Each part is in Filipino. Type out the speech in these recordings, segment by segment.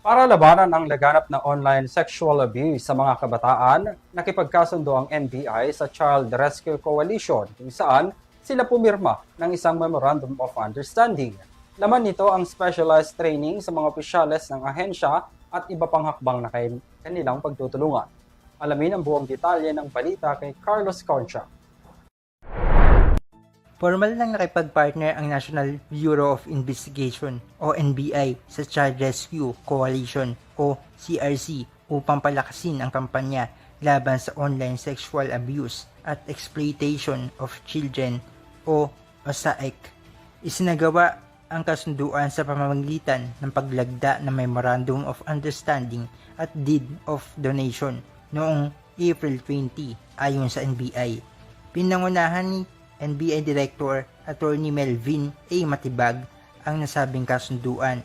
Para labanan ang laganap na online sexual abuse sa mga kabataan, nakipagkasundo ang NBI sa Child Rescue Coalition kung saan sila pumirma ng isang Memorandum of Understanding. Laman nito ang specialized training sa mga opisyales ng ahensya at iba pang hakbang na kanilang pagtutulungan. Alamin ang buong detalye ng balita kay Carlos Concha. Formal nang nakipag-partner ang National Bureau of Investigation o NBI sa Child Rescue Coalition o CRC upang palakasin ang kampanya laban sa online sexual abuse at exploitation of children o OSAIC. Isinagawa ang kasunduan sa pamamagitan ng paglagda ng Memorandum of Understanding at Deed of Donation noong April 20 ayon sa NBI. Pinangunahan ni NBI Director Attorney Melvin A. Matibag ang nasabing kasunduan.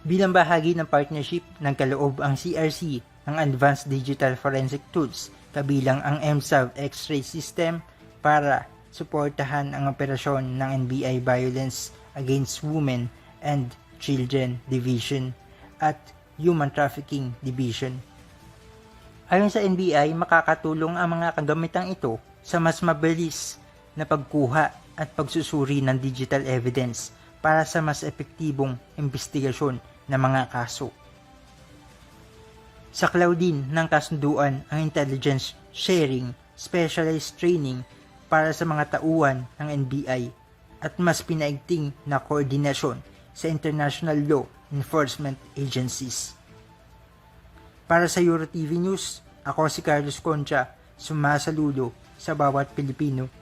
Bilang bahagi ng partnership ng kaloob ang CRC ng Advanced Digital Forensic Tools kabilang ang MSAV X-ray system para suportahan ang operasyon ng NBI Violence Against Women and Children Division at Human Trafficking Division. Ayon sa NBI, makakatulong ang mga kagamitang ito sa mas mabilis na pagkuha at pagsusuri ng digital evidence para sa mas epektibong investigasyon ng mga kaso. Saklaw din ng kasunduan ang intelligence sharing, specialized training para sa mga tauhan ng NBI at mas pinaigting na koordinasyon sa international law enforcement agencies. Para sa EuroTV News, ako si Carlos Concha, sumasaludo sa bawat Pilipino.